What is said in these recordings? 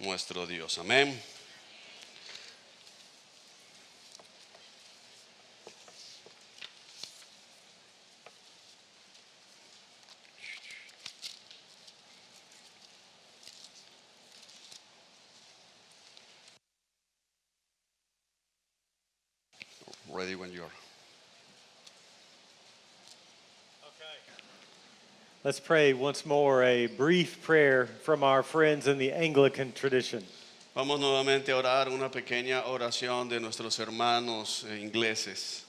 nuestro Dios. Amén. Ready when you are. Let's pray once more a brief prayer from our friends in the Anglican tradition. Vamos nuevamente a orar una pequeña oración de nuestros hermanos ingleses.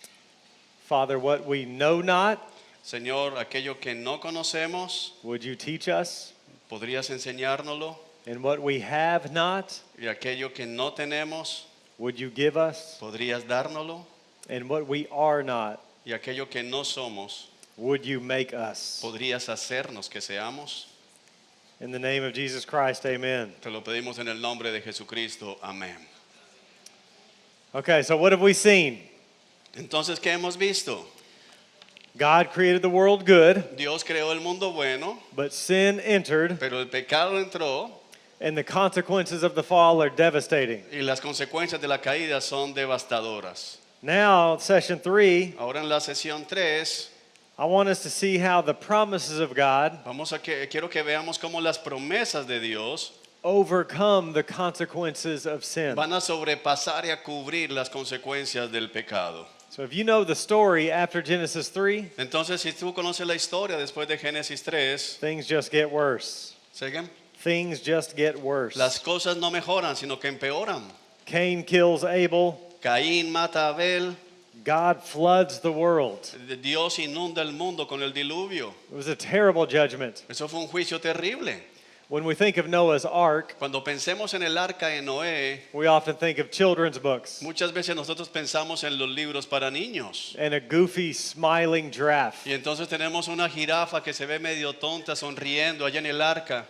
Father, what we know not, Señor, aquello que no conocemos, would you teach us? ¿podrías enseñárnoslo? And what we have not, Y aquello que no tenemos, would you give us? ¿podrías dárnoslo? And what we are not, Y aquello que no somos, would you make us? ¿podrías hacernos que seamos? In the name of Jesus Christ, amen. Te lo pedimos en el nombre de Jesucristo. Amén. Okay, so what have we seen? Entonces, ¿qué hemos visto? God created the world good, Dios creó el mundo bueno, but sin entered, pero el pecado entró and the consequences of the fall are devastating. y las consecuencias de la caída son devastadoras. Now, session 3, Ahora en la sesión 3 I want us to see how the promises of God quiero que veamos cómo las promesas de Dios overcome the consequences of sin. van a sobrepasar y a cubrir las consecuencias del pecado. So if you know the story after Genesis 3, Entonces, si tú conoces la historia después de Génesis 3, things just get worse. ¿siguen? Things just get worse. Las cosas no mejoran, sino que empeoran. Cain kills Abel. Caín mata a Abel, God floods the world. Dios inunda el mundo con el diluvio. It was a terrible judgment. Eso fue un juicio terrible. When we think of Noah's Ark, Cuando pensemos en el arca de Noé, we often think of children's books muchas veces nosotros pensamos en los libros para niños. and a goofy, smiling giraffe. Y entonces tenemos una jirafa que se ve medio tonta sonriendo allá en el arca.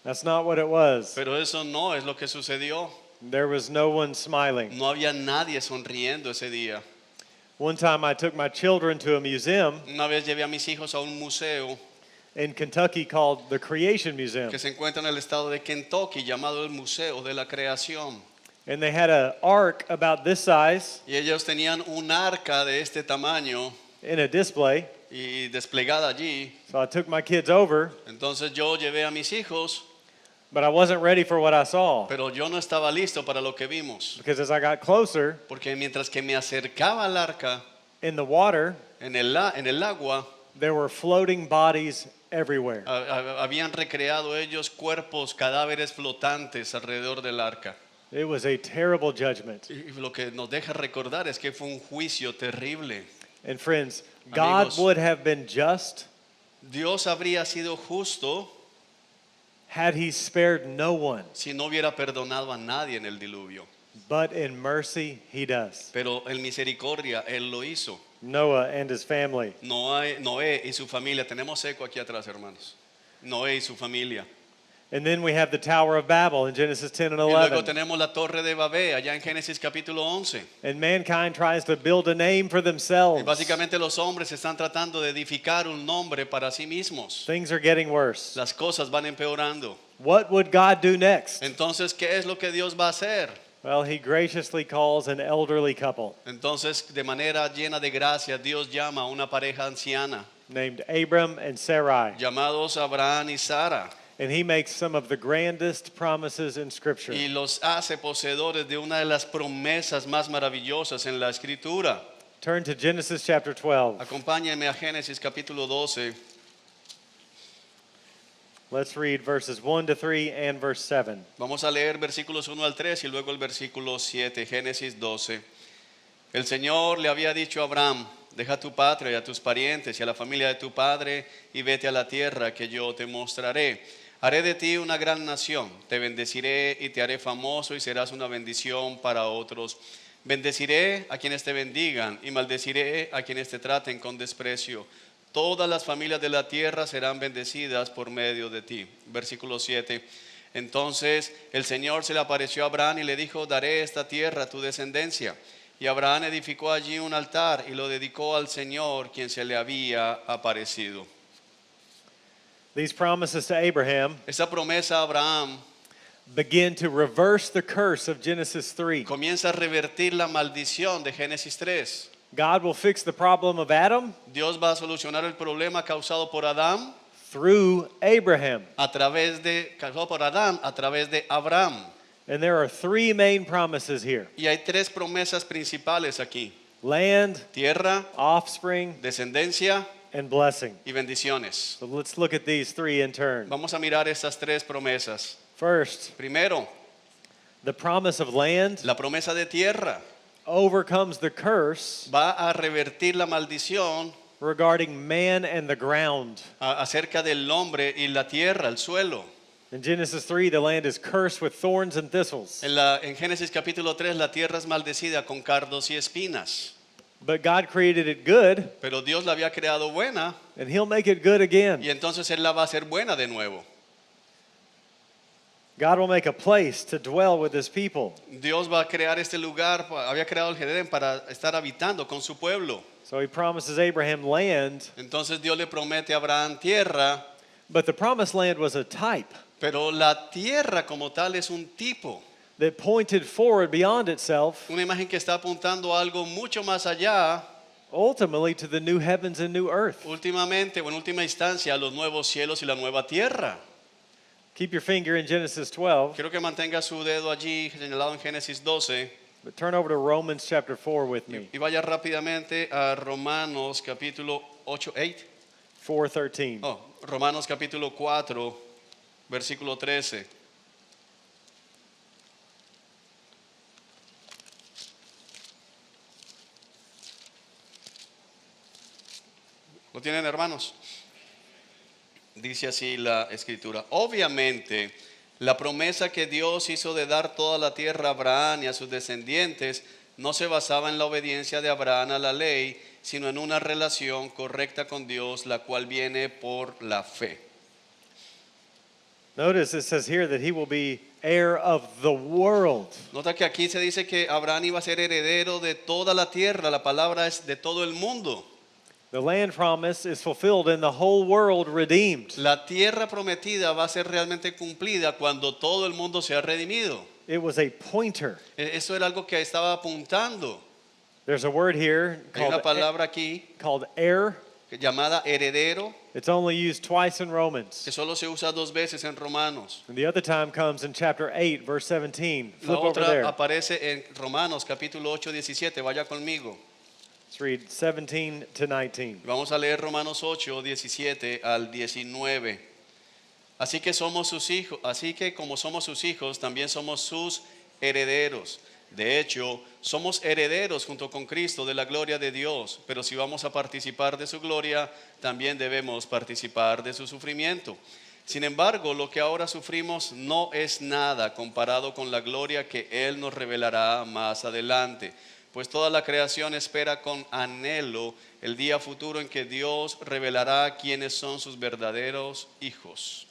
That's not what it was. Pero eso no es lo que sucedió. There was no one smiling. No había nadie sonriendo ese día. One time I took my children to a museum Una vez llevé a mis hijos a un museo in Kentucky called the Creation Museum. que se encuentra en el estado de Kentucky llamado el Museo de la Creación. And they had an ark about this size Y ellos tenían un arca de este tamaño in a display. y desplegada allí. So I took my kids over, Entonces yo llevé a mis hijos, but I wasn't ready for what I saw. pero yo no estaba listo para lo que vimos. Because as I got closer, Porque mientras que me acercaba al arca, in the water, en el agua, there were floating bodies everywhere. habían recreado ellos cuerpos, cadáveres flotantes alrededor del arca. It was a terrible judgment. Y lo que nos deja recordar es que fue un juicio terrible. And friends, God Amigos. would have been just Dios habría sido justo had he spared no one. si no hubiera perdonado a nadie en el diluvio. But in mercy, he does. Pero en misericordia Él lo hizo. Noah and his family. Noé y su familia. Tenemos eco aquí atrás, hermanos. Noé y su familia. And then we have the Tower of Babel in Genesis 10 and Y luego 11. tenemos la torre de Babel allá en Génesis capítulo 11. And mankind tries to build a name for Y themselves. básicamente los hombres están tratando de edificar un nombre para sí mismos. Things are getting worse. Las cosas van empeorando. What would God do next? Entonces, ¿qué es lo que Dios va a hacer? Well, he graciously calls an elderly couple Entonces, de manera llena de gracia, Dios llama a una pareja anciana, named Abram and Sarai. llamados Abraham y Sara, And he makes some of the grandest promises in Scripture. y los hace poseedores de una de las promesas más maravillosas en la Escritura. Turn to Genesis chapter 12. Acompáñenme a Génesis capítulo 12. Let's read verses 1 to 3 and verse 7. Vamos a leer versículos 1 al 3 y luego el versículo 7, Génesis 12. El Señor le había dicho a Abraham: deja a tu patria y a tus parientes y a la familia de tu padre y vete a la tierra que yo te mostraré. Haré de ti una gran nación, te bendeciré y te haré famoso y serás una bendición para otros. Bendeciré a quienes te bendigan y maldeciré a quienes te traten con desprecio. Todas las familias de la tierra serán bendecidas por medio de ti. Versículo 7. Entonces el Señor se le apareció a Abraham y le dijo: daré esta tierra a tu descendencia. Y Abraham edificó allí un altar y lo dedicó al Señor, quien se le había aparecido. These promises to Abraham Esta promesa a Abraham begin to reverse the curse of Genesis 3. Comienza a revertir la maldición de Génesis 3. God will fix the problem of Adam Dios va a solucionar el problema causado por Adán through Abraham. causado por Adán a través de Abraham. And there are three main promises here: Y hay tres promesas principales aquí: land, tierra, offspring, descendencia and blessing. y bendiciones. So let's look at these three in turn. Vamos a mirar estas tres promesas. First, Primero, the promise of land la promesa de tierra overcomes the curse va a revertir la maldición regarding man and the ground. acerca del hombre y la tierra, el suelo. In Genesis 3, the land is cursed with thorns and thistles. En Génesis capítulo 3, la tierra es maldecida con cardos y espinas. But God created it good, Pero Dios la había creado buena and He'll make it good again. y entonces Él la va a hacer buena de nuevo. God will make a place to dwell with His people. Dios va a crear este lugar, había creado el Edén para estar habitando con su pueblo. So He promises Abraham land, Entonces Dios le promete a Abraham tierra, but the promised land was a type pero la tierra como tal es un tipo, that pointed forward beyond itself, una imagen que está apuntando a algo mucho más allá, ultimately to the new heavens and new earth. últimamente o en última instancia a los nuevos cielos y la nueva tierra. Keep your finger in Genesis 12, Quiero que mantenga su dedo allí señalado en Génesis 12 but turn over to Romans chapter 4 with me, y vaya rápidamente a Romanos capítulo 8, 4:13. Romanos capítulo 4, versículo 13. ¿Lo tienen, hermanos? Dice así la escritura: obviamente la promesa que Dios hizo de dar toda la tierra a Abraham y a sus descendientes no se basaba en la obediencia de Abraham a la ley, sino en una relación correcta con Dios, la cual viene por la fe. Notice it says here that he will be heir of the world. Nota que aquí se dice que Abraham iba a ser heredero de toda la tierra. La palabra es de todo el mundo. The land promise is fulfilled in the whole world redeemed. La tierra prometida va a ser realmente cumplida cuando todo el mundo sea redimido. It was a pointer. Eso era algo que estaba apuntando. There's a word here Hay una called, palabra aquí called heir. llamada heredero, It's only used twice in Romans. que solo se usa dos veces en Romanos. And the other time comes in chapter 8, verse 17. La Flip over otra there. aparece en Romanos capítulo 8, 17. Vaya conmigo. Let's read 17 to 19. Vamos a leer Romanos 8, 17 al 19. Así que somos sus hijos, así que como somos sus hijos, también somos sus herederos. De hecho, somos herederos junto con Cristo de la gloria de Dios, pero si vamos a participar de su gloria, también debemos participar de su sufrimiento. Sin embargo, lo que ahora sufrimos no es nada comparado con la gloria que Él nos revelará más adelante. Pues toda la creación espera con anhelo el día futuro en que Dios revelará quiénes son sus verdaderos hijos.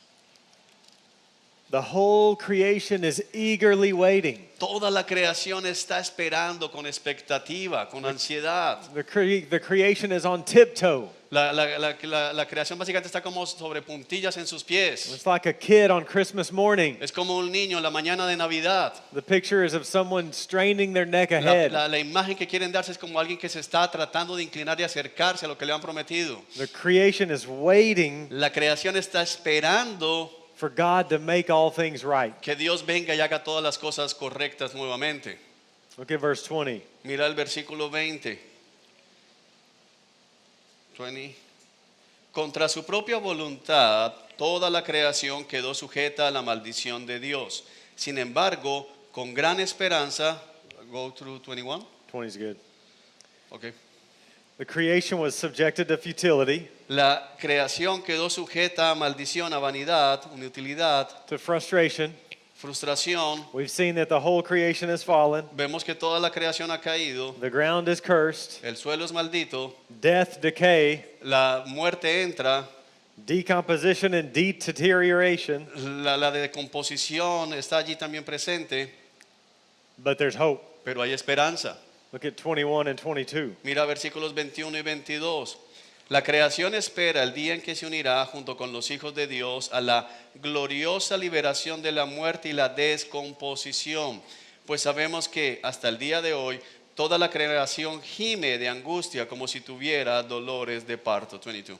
The whole creation is eagerly waiting. Toda la creación está esperando con expectativa, con ansiedad. The creation is on tiptoe. La creación básicamente está como sobre puntillas en sus pies. It's like a kid on Christmas morning. Es como un niño en la mañana de Navidad. The picture is of someone straining their neck ahead. La imagen que quieren darse es como alguien que se está tratando de inclinar y acercarse a lo que le han prometido. The creation is waiting La creación está esperando for God to make all things right. que Dios venga y haga todas las cosas correctas nuevamente. Look at verse 20. Mira el versículo 20. Contra su propia voluntad, toda la creación quedó sujeta a la maldición de Dios. Sin embargo, con gran esperanza, go through 21. 20 is good. Okay. The creation was subjected to futility, La creación quedó sujeta a maldición, a vanidad, inutilidad, to frustration. frustración. We've seen that the whole creation has fallen. Vemos que toda la creación ha caído. The ground is cursed. El suelo es maldito. Death, decay, La muerte entra. decomposition, and deterioration. La decomposición está allí también presente. But there's hope. Pero hay esperanza. Look at 21 and 22. Mira versículos 21 y 22. La creación espera el día en que se unirá junto con los hijos de Dios a la gloriosa liberación de la muerte y la descomposición, pues sabemos que hasta el día de hoy toda la creación gime de angustia como si tuviera dolores de parto. 22.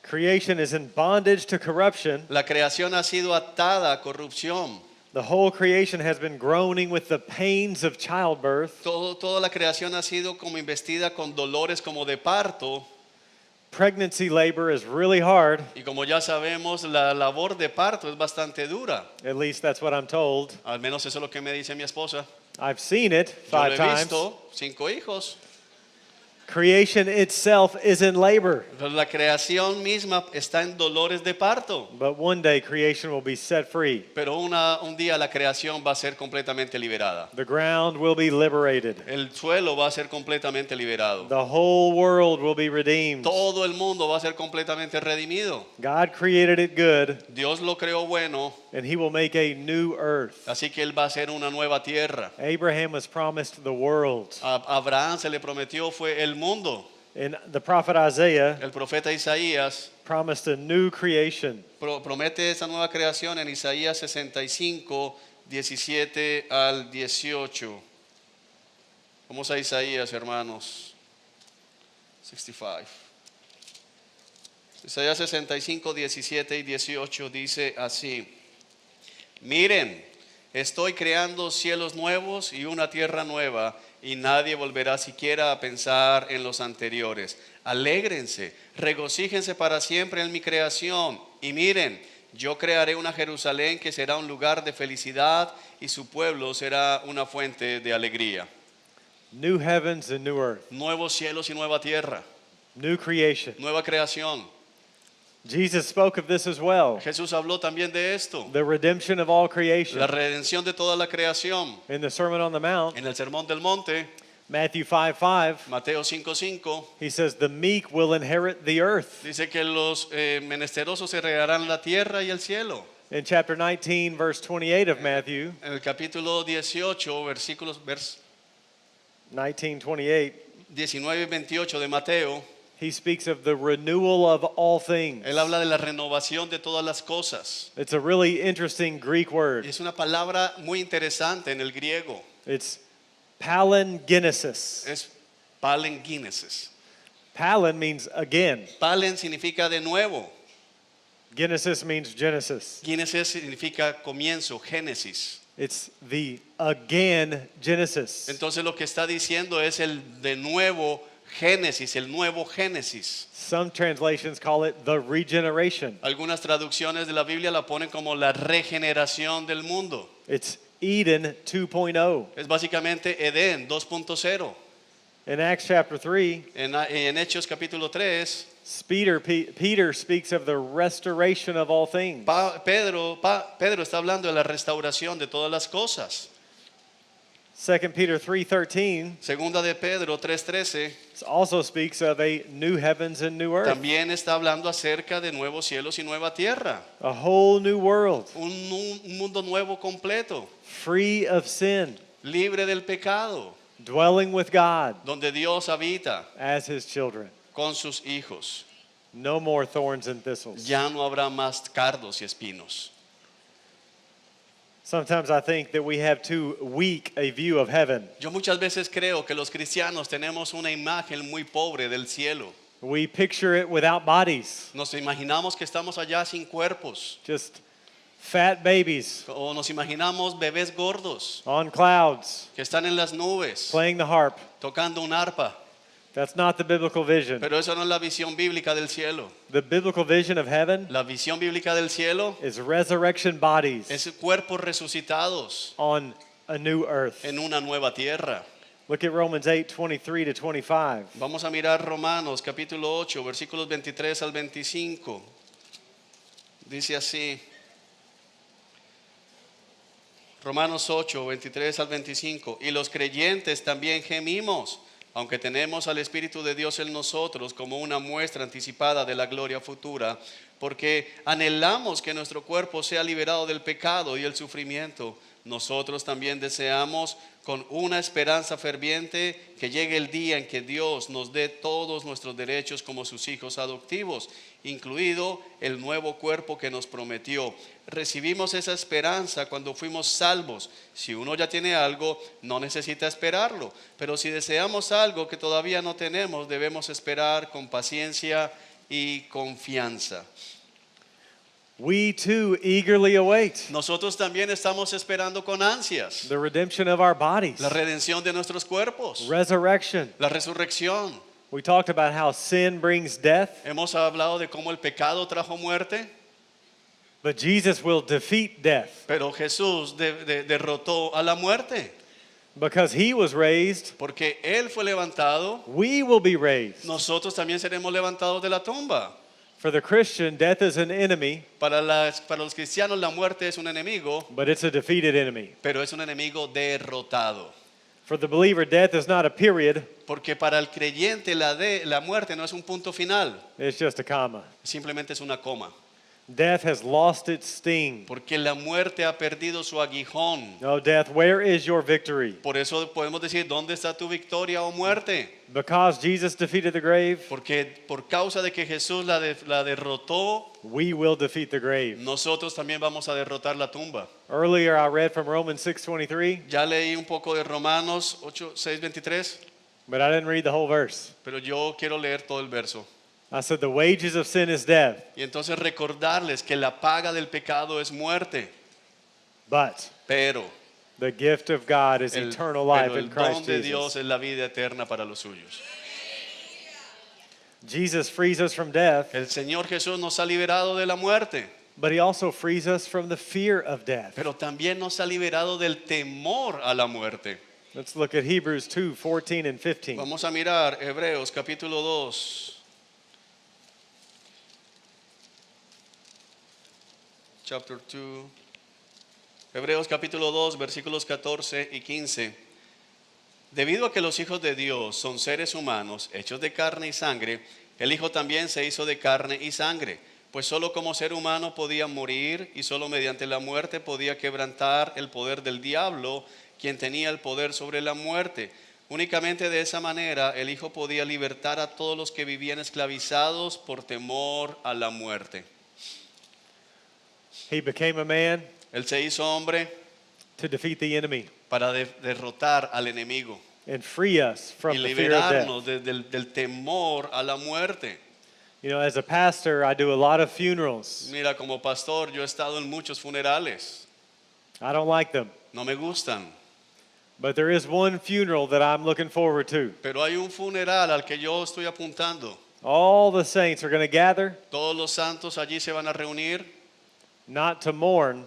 Creation is in bondage to corruption. La creación ha sido atada a corrupción. The whole creation has been groaning with the pains of childbirth. Toda la creación ha sido como investida con dolores como de parto. Pregnancy labor is really hard. Y como ya sabemos, la labor de parto es bastante dura. At least that's what I'm told. Al menos eso es lo que me dice mi esposa. I've seen it Yo lo 5 he times. visto, 5 hijos. Creation itself is in labor. Pero la creación misma está en dolores de parto. But one day creation will be set free. Pero un día la creación va a ser completamente liberada. The ground will be liberated. El suelo va a ser completamente liberado. The whole world will be redeemed. Todo el mundo va a ser completamente redimido. God created it good, Dios lo creó bueno, and he will make a new earth. así que Él va a hacer una nueva tierra. Abraham was promised the world. A Abraham se le prometió fue el mundo. And the prophet Isaiah El profeta Isaías promised a new creation. promete esa nueva creación en Isaías 65, 17 al 18. Vamos a Isaías, hermanos. 65. Isaías 65, 17 y 18 dice así: Miren, estoy creando cielos nuevos y una tierra nueva, y nadie volverá siquiera a pensar en los anteriores. Alégrense, regocíjense para siempre en mi creación. Y miren, yo crearé una Jerusalén que será un lugar de felicidad y su pueblo será una fuente de alegría. New heavens and new earth. Nuevos cielos y nueva tierra, New creation. nueva creación. Jesus spoke of this as well. Jesús habló también de esto, The redemption of all creation. la redención de toda la creación. In the Sermon on the Mount, En el Sermón del Monte, Matthew 5:5, Mateo 5:5, he says, "The meek will inherit the earth." dice que los menesterosos heredarán la tierra y el cielo. In chapter 19, verse 28 of Matthew, En el capítulo 18, vers 19:28, 19 y 28 de Mateo, he speaks of the renewal of all things. él habla de la renovación de todas las cosas. It's a really interesting Greek word. Es una palabra muy interesante en el griego. It's palingenesis. Es palingenesis. Palin means again. Palen significa de nuevo. Genesis means Genesis. Génesis significa comienzo, Génesis. It's the again Genesis. Entonces lo que está diciendo es el de nuevo Génesis, el nuevo Génesis. Some translations call it the regeneration. Algunas traducciones de la Biblia la ponen como la regeneración del mundo. It's Eden 2.0. Es básicamente Edén 2.0. In Acts chapter 3, En Hechos capítulo 3, Peter speaks of the restoration of all things. Pedro está hablando de la restauración de todas las cosas. 2 Peter 3:13 Segunda de Pedro 3:13 also speaks of a new heavens and new earth, también está hablando acerca de nuevos cielos y nueva tierra. a whole new world, Un mundo nuevo completo, free of sin, libre del pecado, dwelling with God donde Dios habita as his children. con sus hijos. No more thorns and thistles. Ya no habrá más cardos y espinos. Sometimes I think that we have too weak a view of heaven. Yo muchas veces creo que los cristianos tenemos una imagen muy pobre del cielo. We picture it without bodies, Nos imaginamos que estamos allá sin cuerpos, just fat babies o nos imaginamos bebés gordos on clouds que están en las nubes playing the harp. tocando un arpa. That's not the biblical vision. Pero esa no es la visión bíblica del cielo. The biblical vision of heaven La visión bíblica del cielo is resurrection bodies es cuerpos resucitados on a new earth. en una nueva tierra. Look at Romans 8:23 to 25. Vamos a mirar Romanos capítulo 8, versículos 23 al 25. Dice así. Romanos 8, 23 al 25. Y los creyentes también gemimos, aunque tenemos al Espíritu de Dios en nosotros como una muestra anticipada de la gloria futura, porque anhelamos que nuestro cuerpo sea liberado del pecado y el sufrimiento. Nosotros también deseamos con una esperanza ferviente que llegue el día en que Dios nos dé todos nuestros derechos como sus hijos adoptivos, incluido el nuevo cuerpo que nos prometió. Recibimos esa esperanza cuando fuimos salvos. Si uno ya tiene algo, no necesita esperarlo, pero si deseamos algo que todavía no tenemos, debemos esperar con paciencia y confianza. We too eagerly await Nosotros también estamos esperando con ansias the redemption of our bodies, la redención de nuestros cuerpos, resurrection. la resurrección. We talked about how sin brings death, Hemos hablado de cómo el pecado trajo muerte, but Jesus will defeat death pero Jesús derrotó a la muerte. because he was raised. Porque Él fue levantado, We will be raised. nosotros también seremos levantados de la tumba. For the Christian, death is an enemy, Para los cristianos la muerte es un enemigo, but it's a defeated enemy. pero es un enemigo derrotado. For the believer, death is not a period, Porque para el creyente la muerte no es un punto final, it's just a comma. simplemente es una coma. Death has lost its sting. Porque la muerte ha perdido su aguijón. Oh, death, where is your victory? Por eso podemos decir, ¿dónde está tu victoria o muerte? Because Jesus defeated the grave, Porque por causa de que Jesús la derrotó, we will defeat the grave. nosotros también vamos a derrotar la tumba. Earlier, I read from Romans 6:23, Ya leí un poco de Romanos 8:6-23, but I didn't read the whole verse. pero yo quiero leer todo el verso. I said, the wages of sin is death, Y entonces recordarles que la paga del pecado es muerte, but pero the gift of God is eternal life pero in el don Christ de Dios Jesus. es la vida eterna para los suyos. Jesus frees us from death, El Señor Jesús nos ha liberado de la muerte, but he also frees us from the fear of death. pero también nos ha liberado del temor a la muerte. Let's look at Hebrews 2:14 and 15. Vamos a mirar Hebreos capítulo 2. Chapter 2. Hebreos capítulo 2, versículos 14 y 15. Debido a que los hijos de Dios son seres humanos, hechos de carne y sangre, el Hijo también se hizo de carne y sangre, pues solo como ser humano podía morir y solo mediante la muerte podía quebrantar el poder del diablo, quien tenía el poder sobre la muerte. Únicamente de esa manera el Hijo podía libertar a todos los que vivían esclavizados por temor a la muerte. He became a man Él se hizo hombre to defeat the enemy para derrotar al enemigo and free us y from the fear of death. liberarnos del temor a la muerte. You know, as a pastor, I do a lot of funerals. Mira, como pastor yo he estado en muchos funerales, I don't like them, no me gustan, but there is one funeral that I'm looking forward to. pero hay un funeral al que yo estoy apuntando. All the saints are going to gather, Todos los santos allí se van a reunir, not to mourn,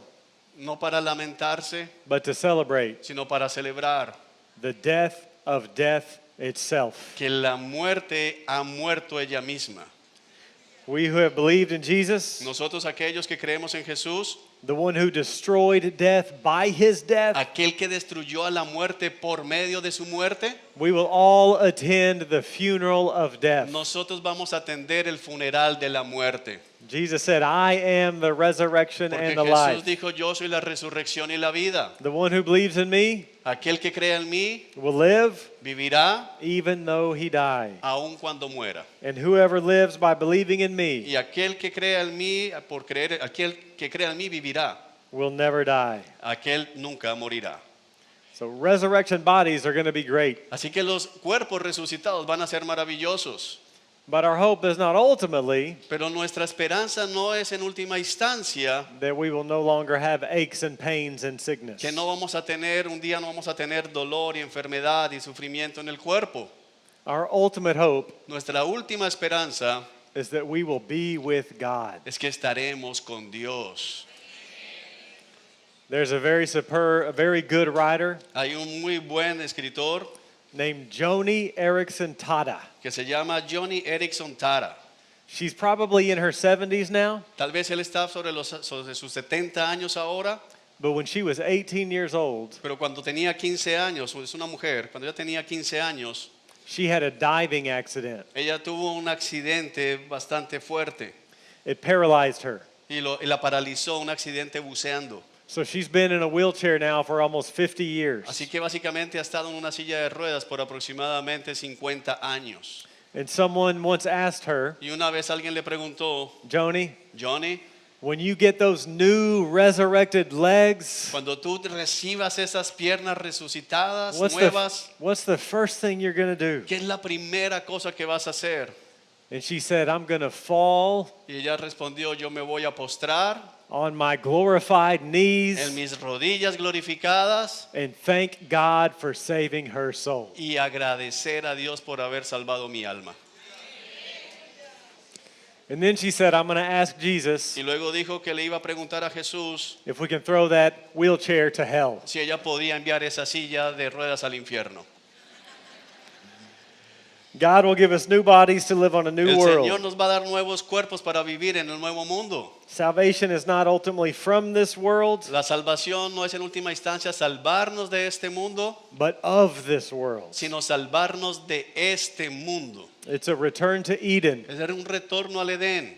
no para lamentarse, but to celebrate sino para celebrar the death of death itself. que la muerte ha muerto ella misma. We who have believed in Jesus, Nosotros aquellos que creemos en Jesús, the one who destroyed death by his death, aquel que destruyó a la muerte por medio de su muerte, we will all attend the funeral of death. nosotros vamos a atender el funeral de la muerte. Jesus said, I am the resurrection Porque and the Jesús life. dijo, yo soy la resurrección y la vida. The one who believes in me Aquel que crea en mí will live vivirá even though he die. aun cuando muera. And whoever lives by believing in me Y aquel que crea en mí, aquel que crea en mí vivirá. will never die. Aquel nunca morirá. So resurrection bodies are going to be great. Así que los cuerpos resucitados van a ser maravillosos. But our hope is not ultimately Pero nuestra esperanza no es en última instancia that we will no longer have aches and pains and sickness. que no vamos a tener, un día no vamos a tener dolor y enfermedad y sufrimiento en el cuerpo. Our ultimate hope Nuestra última esperanza is that we will be with God. es que estaremos con Dios. There's a very good writer Hay un muy buen escritor named Joni Eareckson Tada. que se llama Johnny Erickson Tara. She's probably in her 70s now, Tal vez él está sobre sus 70 años ahora, but when she was 18 years old, pero cuando tenía 15 años, es una mujer, cuando ella tenía 15 años, she had a diving accident. ella tuvo un accidente bastante fuerte. it paralyzed her. y la paralizó un accidente buceando. So she's been in a wheelchair now for almost 50 years. Así que básicamente ha estado en una silla de ruedas por aproximadamente 50 años. And someone once asked her, Y una vez alguien le preguntó, Joni, Johnny, when you get those new resurrected legs, cuando tú recibas esas piernas resucitadas, what's nuevas, the first thing you're going to do? ¿qué es la primera cosa que vas a hacer? And she said, I'm going to fall Y ella respondió, yo me voy a postrar on my glorified en knees mis rodillas glorificadas and thank God for saving her soul. y agradecer a Dios por haber salvado mi alma. And then she said, I'm going to ask Jesus Y luego dijo que le iba a preguntar a Jesús if we can throw that wheelchair to hell. si ella podía enviar esa silla de ruedas al infierno. God will give us new bodies to live on a new El Señor world. nos va a dar nuevos cuerpos para vivir en el nuevo mundo. Salvation is not ultimately from this world, La salvación no es en última instancia salvarnos de este mundo, but of this world. sino salvarnos de este mundo. It's a return to Eden. Es un retorno al Edén.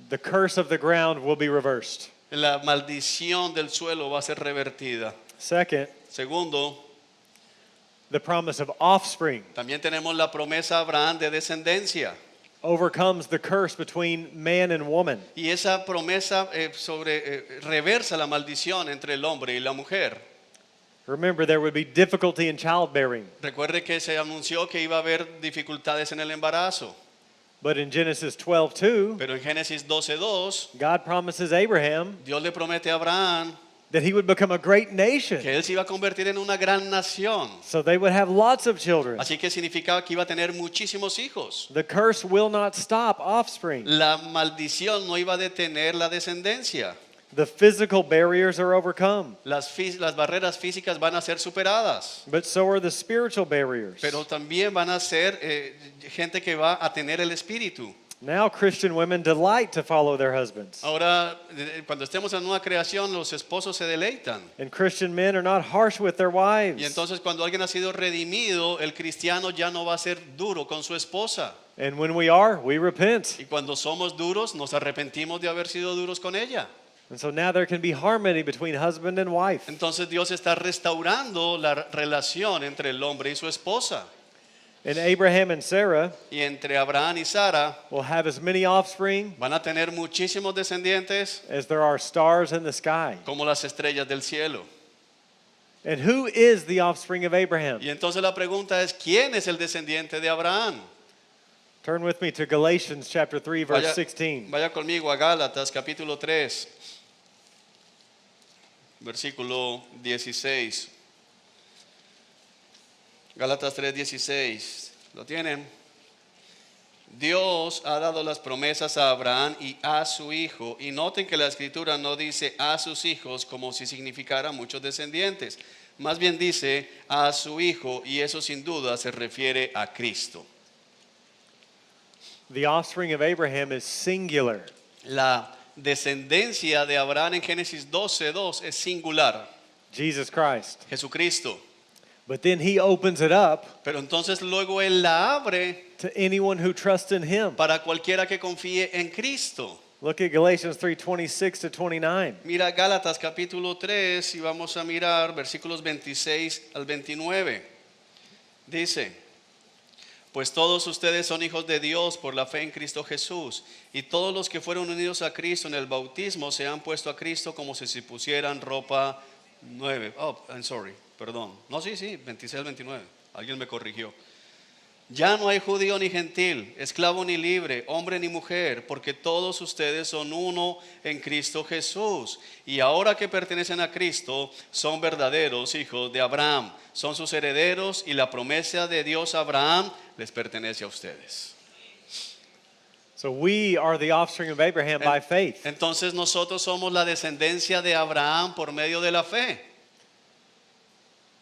The curse of the ground will be reversed. La maldición del suelo va a ser revertida. Second, Segundo, the promise of offspring también tenemos la promesa a Abraham de descendencia. overcomes the curse between man and woman. Y esa promesa reversa la maldición entre el hombre y la mujer. Remember, there would be difficulty in childbearing. Recuerde que se anunció que iba a haber dificultades en el embarazo. But in Genesis 12:2, Pero en Génesis 12:2, God promises Abraham Dios le promete a Abraham that he would become a great nation. que él se iba a convertir en una gran nación. So they would have lots of children. Así que significaba que iba a tener muchísimos hijos. The curse will not stop offspring. La maldición no iba a detener la descendencia. The physical barriers are overcome, Las barreras físicas van a ser superadas, but so are the spiritual barriers. pero también van a ser gente que va a tener el espíritu. Now Christian women delight to follow their husbands. Ahora, cuando estemos en una creación, los esposos se deleitan. And Christian men are not harsh with their wives. Y entonces cuando alguien ha sido redimido, el cristiano ya no va a ser duro con su esposa. And when we are, we repent. Y cuando somos duros, nos arrepentimos de haber sido duros con ella. And so now there can be harmony between husband and wife. Entonces Dios está restaurando la relación entre el hombre y su esposa. And Abraham and Sarah Y entre Abraham y Sara will have as many offspring van a tener muchísimos descendientes as there are stars in the sky. como las estrellas del cielo. And who is the offspring of Abraham? Y entonces la pregunta es, ¿quién es el descendiente de Abraham? Turn with me to Galatians chapter 3 verse Vaya, 16. vaya conmigo a Gálatas capítulo 3, versículo 16. Gálatas 3:16. ¿Lo tienen? Dios ha dado las promesas a Abraham y a su hijo. Y noten que la escritura no dice a sus hijos como si significara muchos descendientes. Más bien dice a su hijo, y eso sin duda se refiere a Cristo. The offspring of Abraham is singular. La descendencia de Abraham en Génesis 12:2 es singular, Jesus Christ. Jesucristo. But then he opens it up Pero entonces luego Él la abre to anyone who trusts in him. para cualquiera que confíe en Cristo. Look at Galatians 3:26 to 29. Mira Gálatas capítulo 3 y vamos a mirar versículos 26 al 29. Dice, pues todos ustedes son hijos de Dios por la fe en Cristo Jesús, y todos los que fueron unidos a Cristo en el bautismo se han puesto a Cristo como si se pusieran ropa nueva. Perdón. No, sí, 26 al 29. Alguien me corrigió. Ya no hay judío ni gentil, esclavo ni libre, hombre ni mujer, porque todos ustedes son uno en Cristo Jesús. Y ahora que pertenecen a Cristo, son verdaderos hijos de Abraham, son sus herederos, y la promesa de Dios a Abraham les pertenece a ustedes. So we are the offspring of Abraham by faith. Entonces nosotros somos la descendencia de Abraham por medio de la fe.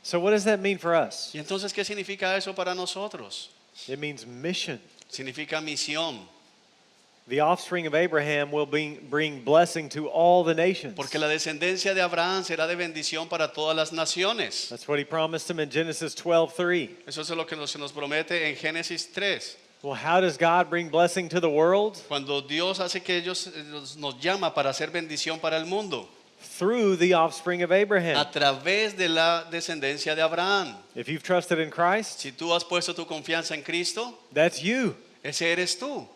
So what does that mean for us? ¿Y entonces qué significa eso para nosotros? It means mission. Significa misión. The offspring of Abraham will bring blessing to all the nations. Porque la descendencia de Abraham será de bendición para todas las naciones. That's what he promised him in Genesis 12:3. Eso es lo que se nos promete en Génesis 3. Well, how does God bring blessing to the world? Cuando Dios hace que nos llama para hacer bendición para el mundo, Through the offspring of Abraham. a través de la descendencia de Abraham. If you've trusted in Christ, Si tú has puesto tu confianza en Cristo, that's you. ese eres tú.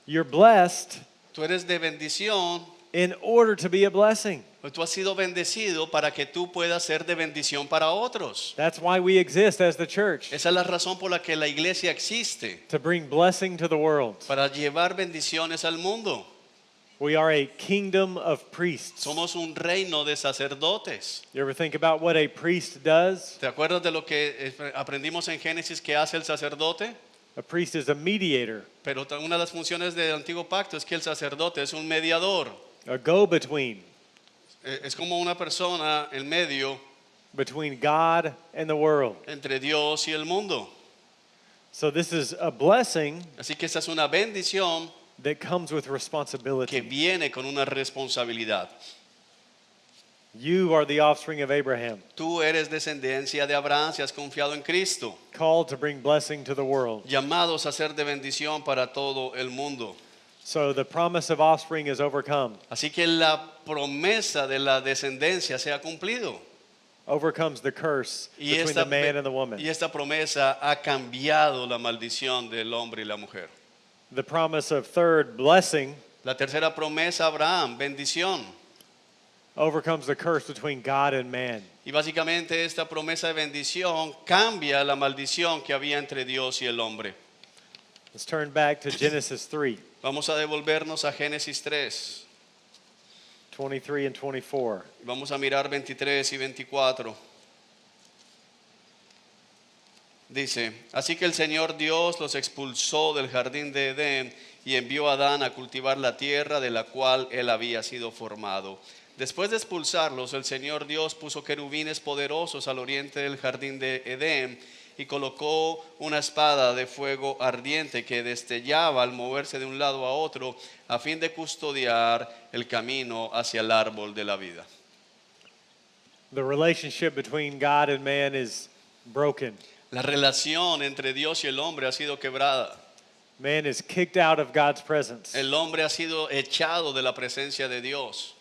You're blessed Tú eres de bendición. in order to be a blessing. Tú has sido bendecido para que tú puedas ser de bendición para otros. That's why we exist as the church, Esa es la razón por la que la iglesia existe, to bring blessing to the world. para llevar bendiciones al mundo. We are a kingdom of priests. Somos un reino de sacerdotes. You ever think about what a priest does? ¿Te acuerdas de lo que aprendimos en Génesis que hace el sacerdote? A priest is a mediator, Pero una de las funciones del antiguo pacto es que el sacerdote es un mediador. a go-between Es como una persona en medio between God and the world. entre Dios y el mundo. So this is a blessing Así que esa es una bendición that comes with que responsibility. viene con una responsabilidad. You are the offspring of Abraham, Tú eres descendencia de Abraham si has confiado en Cristo, called to bring blessing to the world. llamados a ser de bendición para todo el mundo. So the promise of offspring is overcome, Así que la promesa de la descendencia se ha cumplido. overcomes the curse between the man and the woman. y esta promesa ha cambiado la maldición del hombre y la mujer. The promise of third blessing La tercera promesa, Abraham, bendición. overcomes the curse between God and man. Y básicamente esta promesa de bendición cambia la maldición que había entre Dios y el hombre. Let's turn back to Genesis 3, Vamos a devolvernos a Génesis 3. 23 and 24. Vamos a mirar 23 y 24. Dice, así que el Señor Dios los expulsó del jardín de Edén y envió a Adán a cultivar la tierra de la cual él había sido formado. Después de expulsarlos, el Señor Dios puso querubines poderosos al oriente del jardín de Edén y colocó una espada de fuego ardiente que destellaba al moverse de un lado a otro a fin de custodiar el camino hacia el árbol de la vida. The relationship between God and man is broken. La relación entre Dios y el hombre ha sido quebrada. Man is kicked out of God's presence. El hombre ha sido echado de la presencia de Dios.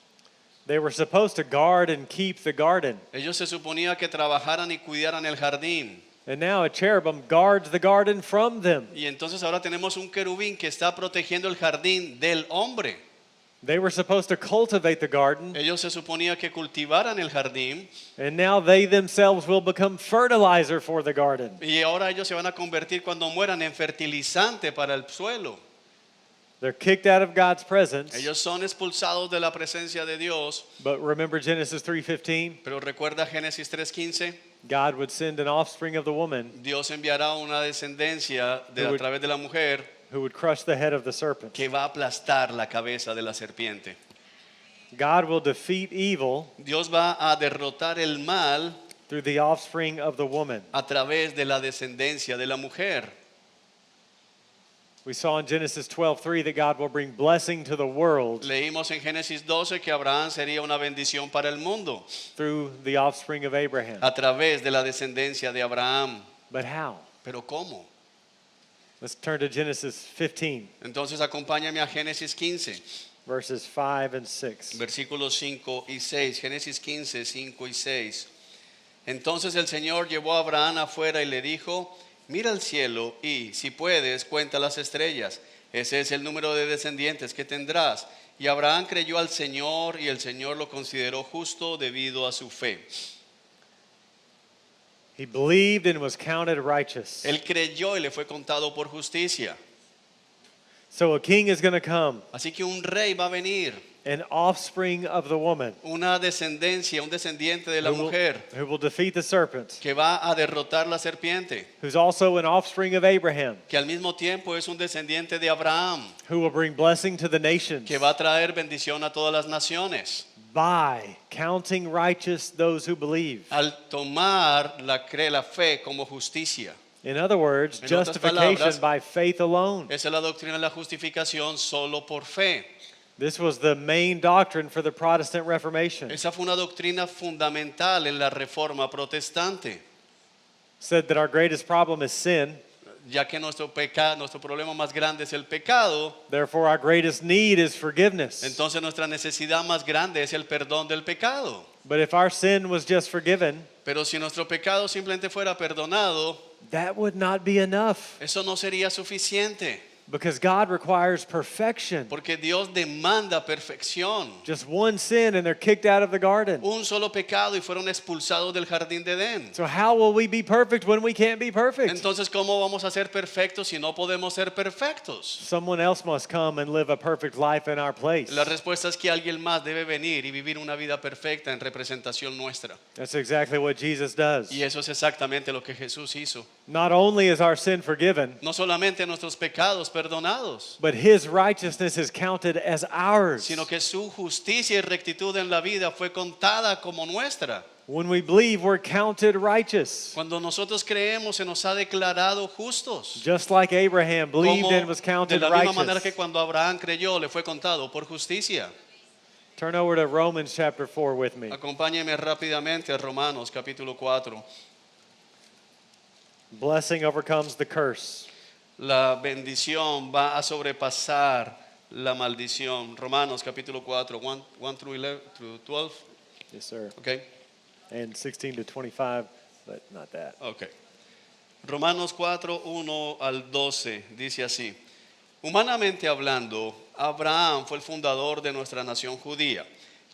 They were supposed to guard and keep the garden. Ellos se suponía que trabajaran y cuidaran el jardín. And now a cherubim guards the garden from them. Y entonces ahora tenemos un querubín que está protegiendo el jardín del hombre. They were supposed to cultivate the garden, Ellos se suponía que cultivaran el jardín and now they themselves will become fertilizer for the garden. y ahora ellos se van a convertir cuando mueran en fertilizante para el suelo. They're kicked out of God's presence. Ellos son expulsados de la presencia de Dios. But remember Genesis 3:15, Pero recuerda Génesis 3:15, God would send an offspring of the woman Dios enviará una descendencia a través de la mujer who would crush the head of the serpent. que va a aplastar la cabeza de la serpiente. God will defeat evil Dios va a derrotar el mal through the offspring of the woman. a través de la descendencia de la mujer. We saw in Genesis 12:3 that God will bring blessing to the world Leímos en Génesis 12 que Abraham sería una bendición para el mundo through the offspring of Abraham. a través de la descendencia de Abraham. But how? Pero ¿cómo? Let's turn to Genesis 15, Entonces acompáñame a Génesis 15, verses 5 and 6. versículos 5 y 6. Génesis 15, 5 y 6. Entonces el Señor llevó a Abraham afuera y le dijo, mira al cielo y, si puedes, cuenta las estrellas. Ese es el número de descendientes que tendrás. Y Abraham creyó al Señor y el Señor lo consideró justo debido a su fe. He believed and was counted righteous. Él creyó y le fue contado por justicia. So a king is going to come, Así que un rey va a venir, an offspring of the woman, una descendencia, un descendiente de la mujer who will defeat the serpent, que va a derrotar la serpiente, who's also an offspring of Abraham, que al mismo tiempo es un descendiente de Abraham, who will bring blessing to the nations que va a traer bendición a todas las naciones. by counting righteous those who believe. Al tomar la fe como justicia. In other words, En otras justification palabras, by faith alone. Esa es la doctrina de la justificación solo por fe. This was the main doctrine for the Protestant Reformation. Esa fue una doctrina fundamental en la reforma protestante. Said that our greatest problem is sin, ya que nuestro problema más grande es el pecado, therefore our greatest need is forgiveness. entonces nuestra necesidad más grande es el perdón del pecado. But if our sin was just forgiven, Pero si nuestro pecado simplemente fuera perdonado, that would not be enough, eso no sería suficiente, because God requires perfection. porque Dios demanda perfección. Just one sin and they're kicked out of the garden. Un solo pecado y fueron expulsados del jardín de Edén. So how will we be perfect when we can't be perfect? Entonces, ¿cómo vamos a ser perfectos si no podemos ser perfectos? Someone else must come and live a perfect life in our place. La respuesta es que alguien más debe venir y vivir una vida perfecta en representación nuestra. That's exactly what Jesus does. Y eso es exactamente lo que Jesús hizo. Not only is our sin forgiven, No solamente nuestros pecados perdonados, but his righteousness is counted as ours. sino que su justicia y rectitud en la vida fue contada como nuestra. When we believe, we're counted righteous. Cuando nosotros creemos, se nos ha declarado justos. Just like Abraham believed Como and was de counted la misma manera que righteous. cuando Abraham creyó, le fue contado por justicia. Turn over to Romans chapter 4 with me. Acompáñeme rápidamente a Romanos capítulo 4. Blessing overcomes the curse. La bendición va a sobrepasar la maldición. Romanos capítulo 4, 1 through 12. Yes, sir. Okay. And 16 to 25, but not that. Okay. Romanos 4, 1 al 12 dice así: Humanamente hablando, Abraham fue el fundador de nuestra nación judía.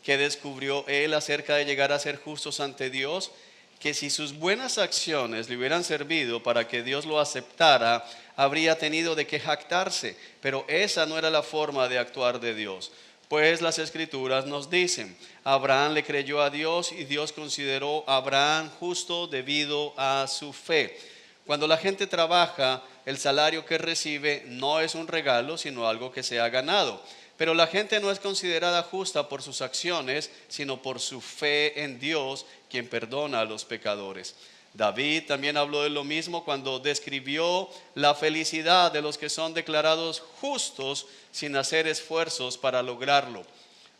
¿Qué descubrió él acerca de llegar a ser justos ante Dios? Que si sus buenas acciones le hubieran servido para que Dios lo aceptara, habría tenido de qué jactarse, pero esa no era la forma de actuar de Dios. Pues las Escrituras nos dicen: Abraham le creyó a Dios y Dios consideró a Abraham justo debido a su fe. Cuando la gente trabaja, el salario que recibe no es un regalo, sino algo que se ha ganado. Pero la gente no es considerada justa por sus acciones, sino por su fe en Dios, quien perdona a los pecadores. David también habló de lo mismo cuando describió la felicidad de los que son declarados justos sin hacer esfuerzos para lograrlo.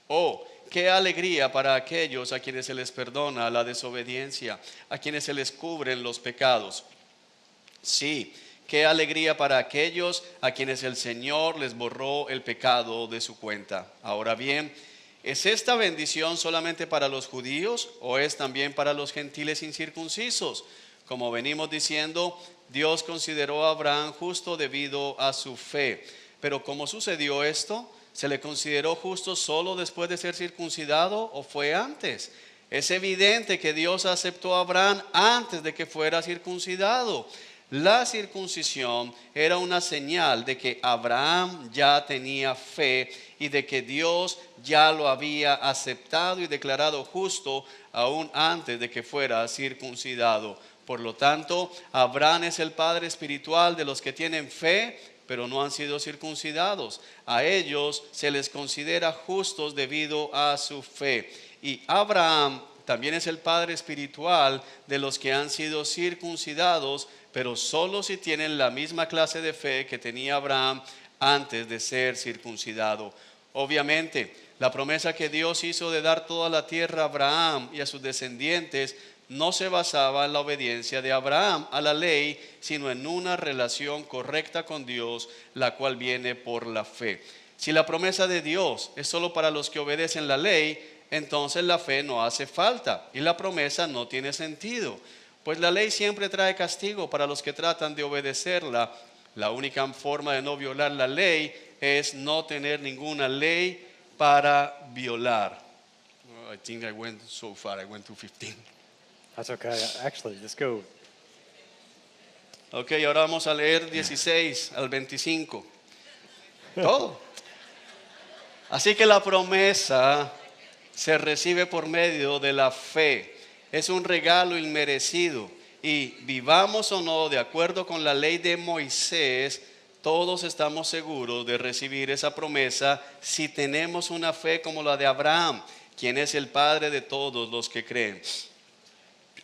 Oh, qué alegría para aquellos a quienes se les perdona la desobediencia, a quienes se les cubren los pecados. Sí, qué alegría para aquellos a quienes el Señor les borró el pecado de su cuenta. Ahora bien, ¿es esta bendición solamente para los judíos o es también para los gentiles incircuncisos? Como venimos diciendo, Dios consideró a Abraham justo debido a su fe. Pero ¿cómo sucedió esto? ¿Se le consideró justo solo después de ser circuncidado o fue antes? Es evidente que Dios aceptó a Abraham antes de que fuera circuncidado. La circuncisión era una señal de que Abraham ya tenía fe y de que Dios ya lo había aceptado y declarado justo aún antes de que fuera circuncidado. Por lo tanto, Abraham es el padre espiritual de los que tienen fe, pero no han sido circuncidados. A ellos se les considera justos debido a su fe. Y Abraham también es el padre espiritual de los que han sido circuncidados, pero solo si tienen la misma clase de fe que tenía Abraham antes de ser circuncidado. Obviamente, la promesa que Dios hizo de dar toda la tierra a Abraham y a sus descendientes no se basaba en la obediencia de Abraham a la ley, sino en una relación correcta con Dios, la cual viene por la fe. Si la promesa de Dios es solo para los que obedecen la ley, entonces la fe no hace falta y la promesa no tiene sentido. Pues la ley siempre trae castigo para los que tratan de obedecerla. La única forma de no violar la ley es no tener ninguna ley para violar. I think I went so far, I went to 15. That's okay. Actually, let's go. Ok, ahora vamos a leer 16 al 25. Todo. Así que la promesa se recibe por medio de la fe. Es un regalo inmerecido y vivamos o no de acuerdo con la ley de Moisés, todos estamos seguros de recibir esa promesa si tenemos una fe como la de Abraham, quien es el padre de todos los que creen.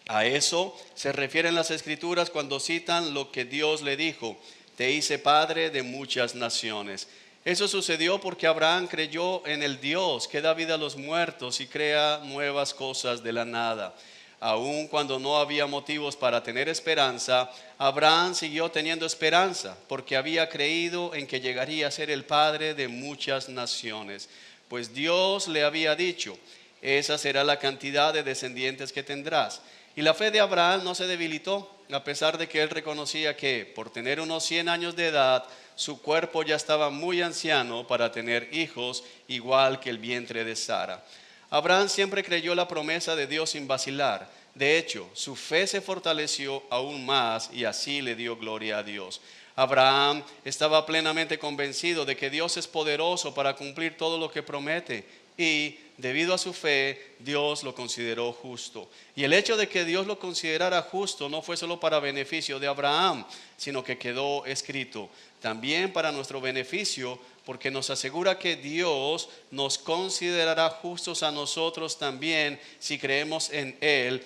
A eso se refieren las Escrituras cuando citan lo que Dios le dijo: te hice padre de muchas naciones. Eso sucedió porque Abraham creyó en el Dios que da vida a los muertos y crea nuevas cosas de la nada. Aun cuando no había motivos para tener esperanza, Abraham siguió teniendo esperanza porque había creído en que llegaría a ser el padre de muchas naciones. Pues Dios le había dicho, esa será la cantidad de descendientes que tendrás. Y la fe de Abraham no se debilitó, a pesar de que él reconocía que, por tener unos 100 años de edad, su cuerpo ya estaba muy anciano para tener hijos, igual que el vientre de Sara. Abraham siempre creyó la promesa de Dios sin vacilar. De hecho, su fe se fortaleció aún más y así le dio gloria a Dios. Abraham estaba plenamente convencido de que Dios es poderoso para cumplir todo lo que promete y, debido a su fe, Dios lo consideró justo. Y el hecho de que Dios lo considerara justo no fue solo para beneficio de Abraham, sino que quedó escrito también para nuestro beneficio, porque nos asegura que Dios nos considerará justos a nosotros también si creemos en Él,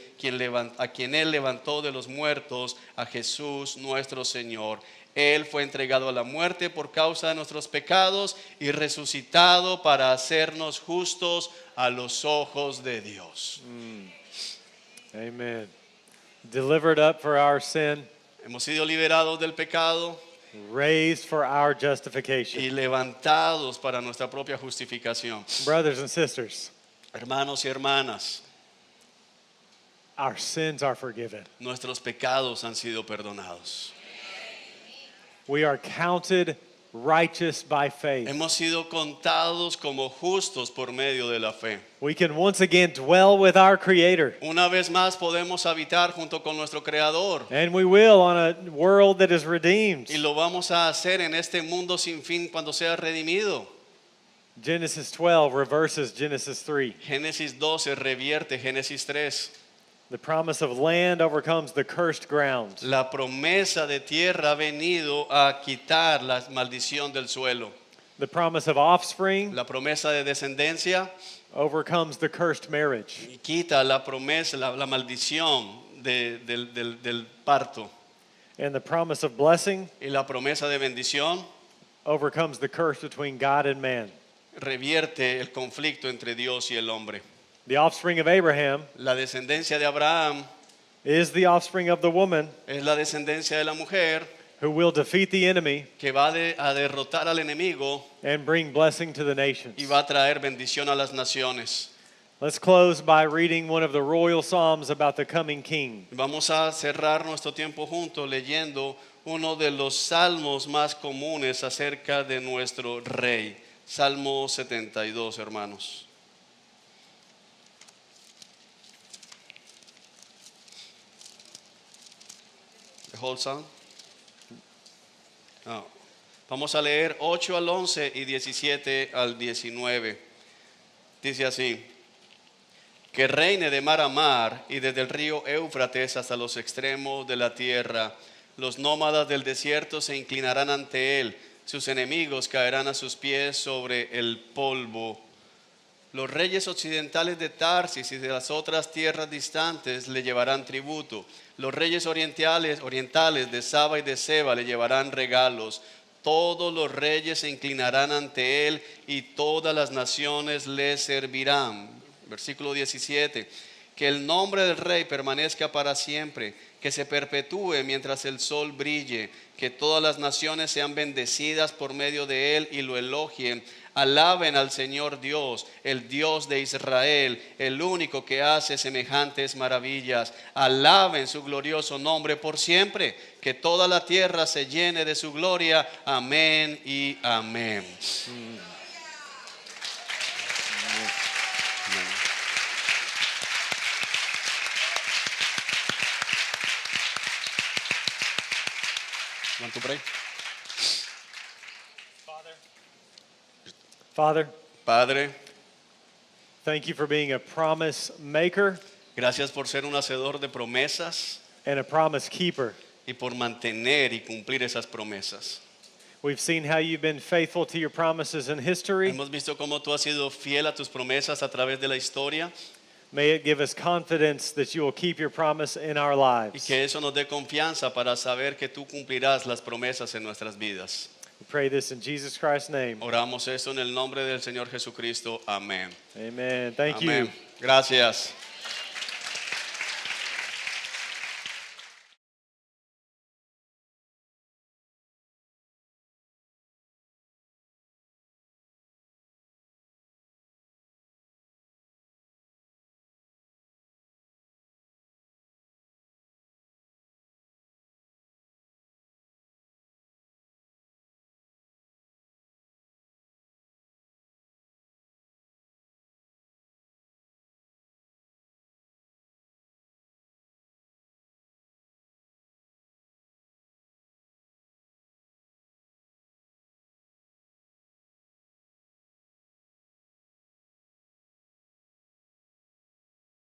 a quien Él levantó de los muertos, a Jesús nuestro Señor. Él fue entregado a la muerte por causa de nuestros pecados y resucitado para hacernos justos a los ojos de Dios. Amen. Delivered up for our sin, Hemos sido liberados del pecado raised for our justification. y levantados para nuestra propia justificación. Brothers and sisters, Hermanos y hermanas, our sins are forgiven. nuestros pecados han sido perdonados. We are counted righteous by faith. Hemos sido contados como justos por medio de la fe. We can once again dwell with our Creator. Una vez más podemos habitar junto con nuestro Creador. And we will on a world that is redeemed. Y lo vamos a hacer en este mundo sin fin cuando sea redimido. Genesis 12 reverses Genesis 3. Génesis 12 revierte Génesis 3. The promise of land overcomes the cursed ground. La promesa de tierra ha venido a quitar la maldición del suelo. The promise of offspring La promesa de descendencia overcomes the cursed marriage. quita la promesa, la maldición del parto. And the promise of blessing Y la promesa de bendición overcomes the curse between God and man. revierte el conflicto entre Dios y el hombre. The offspring of Abraham La descendencia de Abraham is the offspring of the woman es la descendencia de la mujer who will defeat the enemy que va a derrotar al enemigo and bring blessing to the nations. y va a traer bendición a las naciones. Let's close by reading one of the royal psalms about the coming king. Vamos a cerrar nuestro tiempo juntos leyendo uno de los salmos más comunes acerca de nuestro rey. Salmo 72, hermanos. The whole psalm? No. Vamos a leer 8 al 11 y 17 al 19. Dice así: que reine de mar a mar y desde el río Éufrates hasta los extremos de la tierra. Los nómadas del desierto se inclinarán ante él, sus enemigos caerán a sus pies sobre el polvo. Los reyes occidentales de Tarsis y de las otras tierras distantes le llevarán tributo. Los reyes orientales de Saba y de Seba le llevarán regalos. Todos los reyes se inclinarán ante él y todas las naciones le servirán. Versículo 17. Que el nombre del rey permanezca para siempre, que se perpetúe mientras el sol brille, que todas las naciones sean bendecidas por medio de él y lo elogien. Alaben al Señor Dios, el Dios de Israel, el único que hace semejantes maravillas. Alaben su glorioso nombre por siempre, que toda la tierra se llene de su gloria. Amén y amén. Want to pray? Father, Padre, thank you for being a promise maker gracias por ser un hacedor de promesas and a promise keeper. y por mantener y cumplir esas promesas. We've seen how you've been faithful to your promises in history. Hemos visto cómo tú has sido fiel a tus promesas a través de la historia May it give us confidence that you will keep your promise in our y lives. que eso nos dé confianza para saber que tú cumplirás las promesas en nuestras vidas. We pray this in Jesus Christ's name. Oramos eso en el nombre del Señor Jesucristo. Amén. Amen. Thank Amén. you. Gracias.